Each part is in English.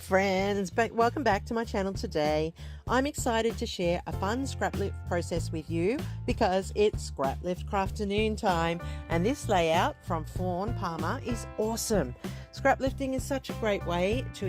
friends, welcome back to my channel today. I'm excited to share a fun scraplift process with you because it's Scraplift Crafternoon time, and this layout from Fawn Palmer is awesome. Scraplifting is such a great way to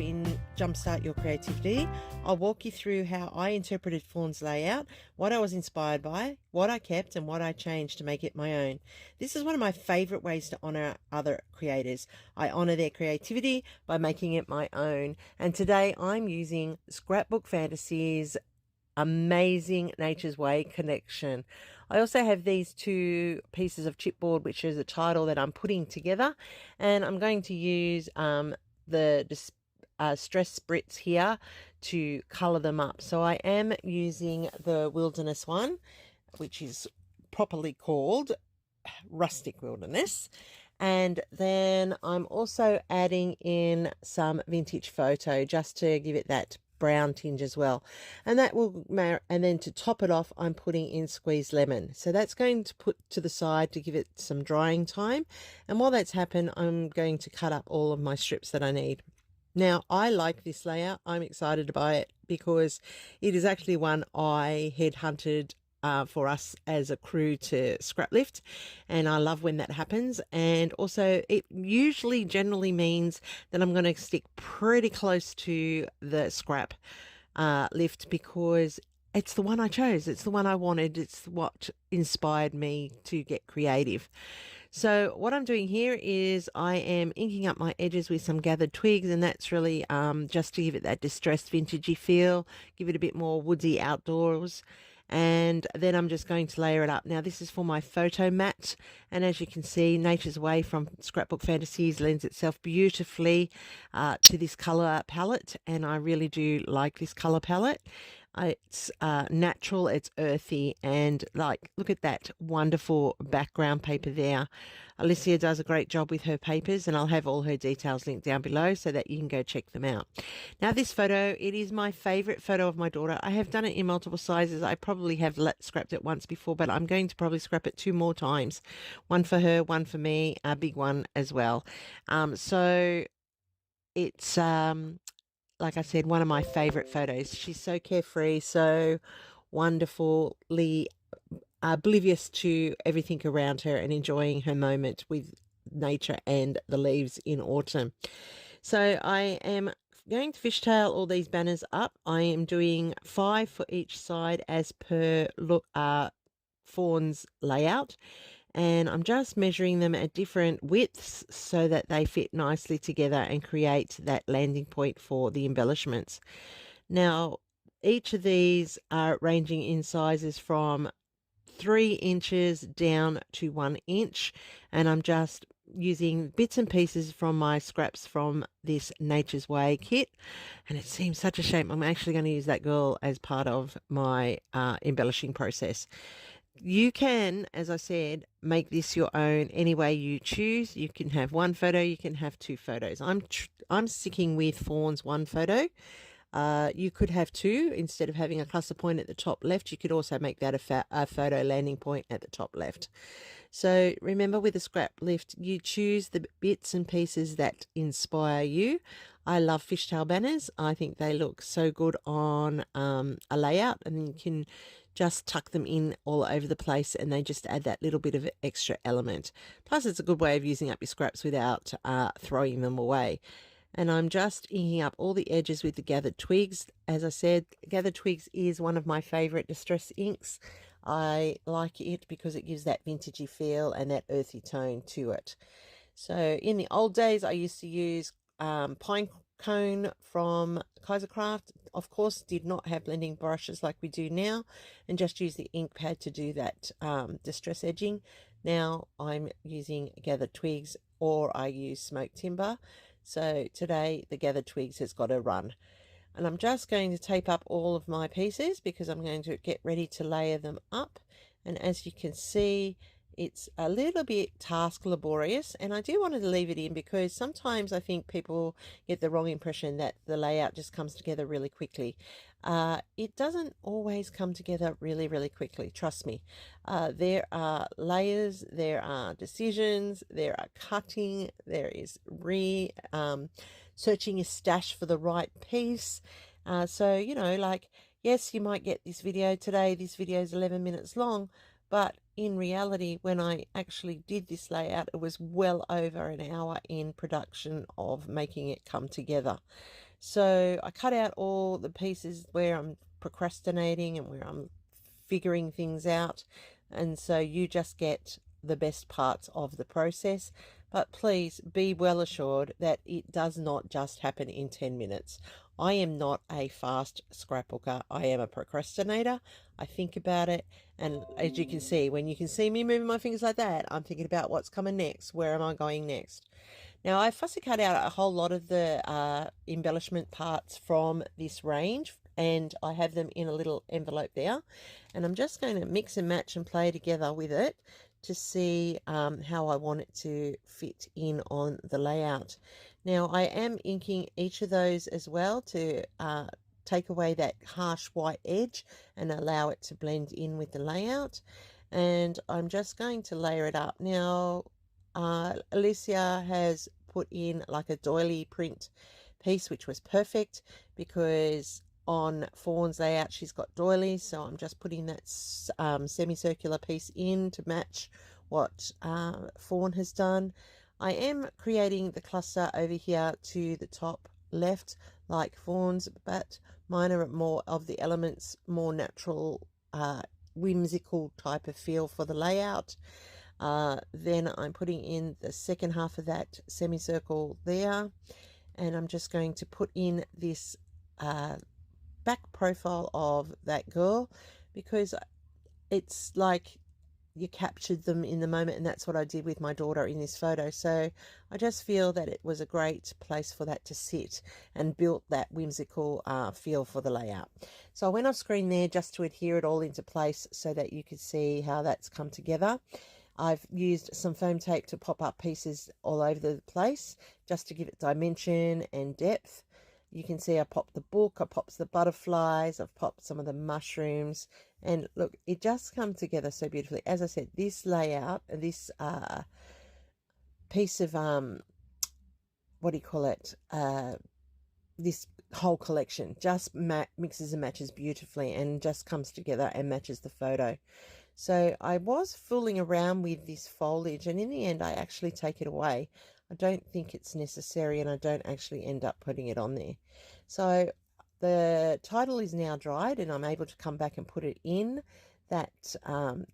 jumpstart your creativity. I'll walk you through how I interpreted Fawn's layout, what I was inspired by, what I kept and what I changed to make it my own. This is one of my favorite ways to honor other creators. I honor their creativity by making it my own. And today I'm using Scrapbook Fantasies Amazing Nature's Way Connection. I also have these two pieces of chipboard, which is a title that I'm putting together, and I'm going to use the stress sprits here to color them up. So I am using the Wilderness one, which is properly called Rustic Wilderness. And then I'm also adding in some vintage photo just to give it that brown tinge as well, and that will and then to top it off I'm putting in squeezed lemon. So that's going to put to the side to give it some drying time, and while that's happened I'm going to cut up all of my strips that I need. Now I like this layout. I'm excited by it because it is actually one I headhunted for us as a crew to scraplift, and I love when that happens. And also it usually generally means that I'm going to stick pretty close to the scrap lift because it's the one I chose, it's the one I wanted, it's what inspired me to get creative. So what I'm doing here is I am inking up my edges with some gathered twigs, and that's really just to give it that distressed vintagey feel, give it a bit more woodsy outdoors. And then I'm just going to layer it up. Now this is for my photo mat, and as you can see, Nature's Way from Scrapbook Fantasies lends itself beautifully to this color palette, and I really do like this color palette. It's natural, it's earthy, and like, look at that wonderful background paper there. Alicia does a great job with her papers, and I'll have all her details linked down below so that you can go check them out. Now this photo, it is my favorite photo of my daughter. I have done it in multiple sizes. I probably have scrapped it once before, but I'm going to probably scrap it 2 more times. One for her, one for me, a big one as well. So it's like I said, one of my favorite photos. She's so carefree, so wonderfully oblivious to everything around her and enjoying her moment with nature and the leaves in autumn. So I am going to fishtail all these banners up. I am doing 5 for each side as per Fawn's layout, and I'm just measuring them at different widths so that they fit nicely together and create that landing point for the embellishments. Now each of these are ranging in sizes from 3 inches down to 1 inch, and I'm just using bits and pieces from my scraps from this Nature's Way kit. And it seems such a shame I'm actually going to use that girl as part of my embellishing process. You can, as I said, make this your own any way you choose. You can have 1 photo, you can have 2 photos. I'm sticking with Fawn's 1 photo. You could have 2 instead of having a cluster point at the top left. You could also make that a photo landing point at the top left. So remember, with a scrap lift, you choose the bits and pieces that inspire you. I love fishtail banners. I think they look so good on a layout, and you can just tuck them in all over the place and they just add that little bit of extra element. Plus it's a good way of using up your scraps without throwing them away. And I'm just inking up all the edges with the gathered twigs. As I said, gathered twigs is one of my favorite distress inks. I like it because it gives that vintagey feel and that earthy tone to it. So in the old days I used to use pine cone from Craft. Of course, did not have blending brushes like we do now, and just use the ink pad to do that distress edging. Now I'm using gathered twigs, or I use smoked timber. So today the gathered twigs has got a run, and I'm just going to tape up all of my pieces because I'm going to get ready to layer them up. And as you can see, it's a little bit task laborious, and I do want to leave it in because sometimes I think people get the wrong impression that the layout just comes together really quickly. It doesn't always come together really quickly, trust me. There are layers, there are decisions, there are cutting, there is searching your stash for the right piece. So, you know, like, yes, you might get this video today. This video is 11 minutes long, but in reality, when I actually did this layout, it was well over an hour in production of making it come together. So I cut out all the pieces where I'm procrastinating and where I'm figuring things out. And so you just get the best parts of the process. But please be well assured that it does not just happen in 10 minutes. I am not a fast scrapbooker. I am a procrastinator. I think about it. And as you can see, when you can see me moving my fingers like that, I'm thinking about what's coming next. Where am I going next? Now, I fussy cut out a whole lot of the embellishment parts from this range, and I have them in a little envelope there. And I'm just going to mix and match and play together with it to see how I want it to fit in on the layout. Now, I am inking each of those as well to take away that harsh white edge and allow it to blend in with the layout. And I'm just going to layer it up. Now, Alicia has put in like a doily print piece, which was perfect because on Fawn's layout she's got doilies, so I'm just putting that semicircular piece in to match what Fawn has done. I am creating the cluster over here to the top left like Fawn's, but mine are more of the elements, more natural, whimsical type of feel for the layout. Then I'm putting in the second half of that semicircle there, and I'm just going to put in this back profile of that girl because it's like you captured them in the moment, and that's what I did with my daughter in this photo. So I just feel that it was a great place for that to sit and built that whimsical feel for the layout. So I went off screen there just to adhere it all into place so that you could see how that's come together. I've used some foam tape to pop up pieces all over the place just to give it dimension and depth. You can see I popped the book, I popped the butterflies, I've popped some of the mushrooms, and look, it just comes together so beautifully. As I said, this layout, this piece of what do you call it, this whole collection just mixes and matches beautifully and just comes together and matches the photo. So I was fooling around with this foliage, and in the end I actually take it away. I don't think it's necessary, and I don't actually end up putting it on there. So the title is now dried, and I'm able to come back and put it in. That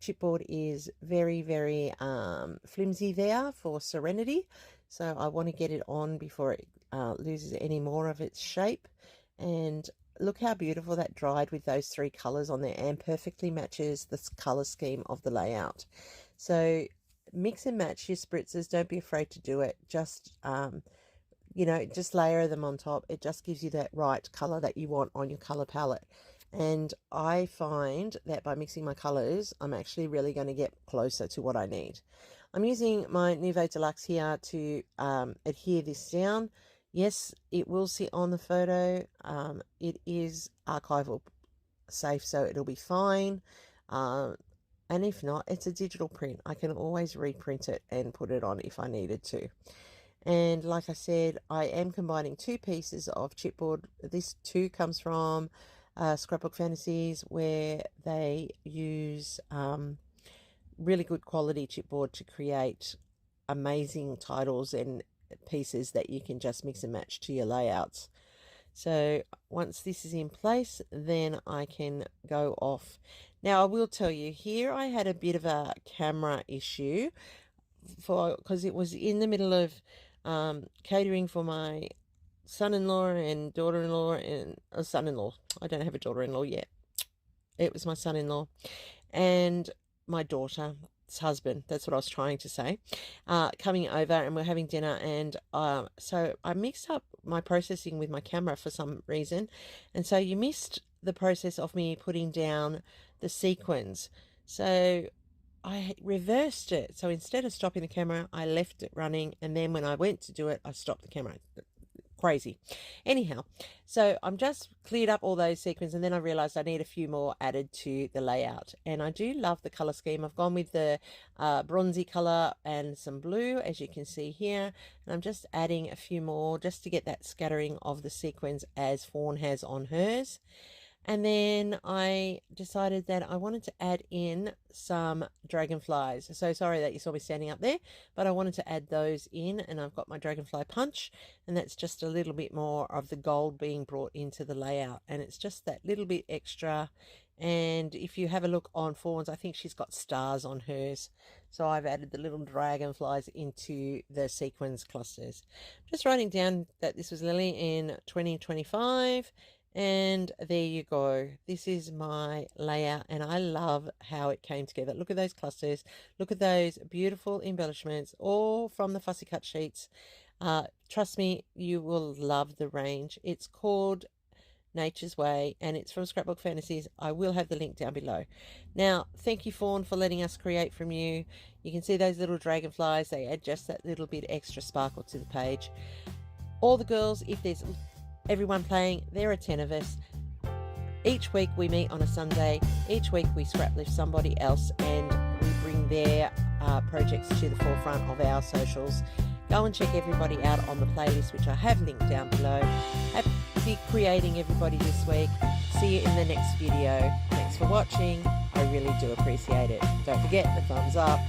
chipboard is very, very flimsy there for Serenity. So I want to get it on before it loses any more of its shape. And look how beautiful that dried with those three colors on there, and perfectly matches the color scheme of the layout. So mix and match your spritzers. Don't be afraid to do it. Just you know, just layer them on top. It just gives you that right color that you want on your color palette. And I find that by mixing my colors, I'm actually really going to get closer to what I need. I'm using my Nuvo Deluxe here to adhere this down. Yes, it will sit on the photo. It is archival safe, so it'll be fine. And if not, it's a digital print. I can always reprint it and put it on if I needed to. And like I said, I am combining two pieces of chipboard. This too comes from Scrapbook Fantasies, where they use really good quality chipboard to create amazing titles and pieces that you can just mix and match to your layouts. So once this is in place, then I can go off. Now I will tell you, here I had a bit of a camera issue because it was in the middle of catering for my son-in-law and daughter-in-law and a son-in-law. I don't have a daughter-in-law yet. It was my son-in-law and my daughter's husband, that's what I was trying to say, coming over, and we're having dinner. And so I mixed up my processing with my camera for some reason, and so you missed the process of me putting down the sequins. So I reversed it. So instead of stopping the camera, I left it running, and then when I went to do it, I stopped the camera. crazy. Anyhow, so I'm just cleared up all those sequins, and then I realized I need a few more added to the layout. And I do love the color scheme. I've gone with the bronzy color and some blue, as you can see here, and I'm just adding a few more just to get that scattering of the sequins as Fawn has on hers. And then I decided that I wanted to add in some dragonflies. So sorry that you saw me standing up there, but I wanted to add those in, and I've got my dragonfly punch, and that's just a little bit more of the gold being brought into the layout, and it's just that little bit extra. And if you have a look on Fawn's, I think she's got stars on hers. So I've added the little dragonflies into the sequins clusters. Just writing down that this was Lily in 2025. And there you go. This is my layout, and I love how it came together. Look at those clusters. Look at those beautiful embellishments, all from the fussy cut sheets. Trust me, you will love the range. It's called Nature's Way, and it's from Scrapbook Fantasies. I will have the link down below. Now, thank you, Fawn, for letting us create from you. You can see those little dragonflies. They add just that little bit extra sparkle to the page. All the girls, if there's everyone playing, there are 10 of us. Each week we meet on a Sunday. Each week we scraplift somebody else, and we bring their projects to the forefront of our socials. Go and check everybody out on the playlist, which I have linked down below. Happy creating, everybody, this week. See you in the next video. Thanks for watching. I really do appreciate it. Don't forget the thumbs up.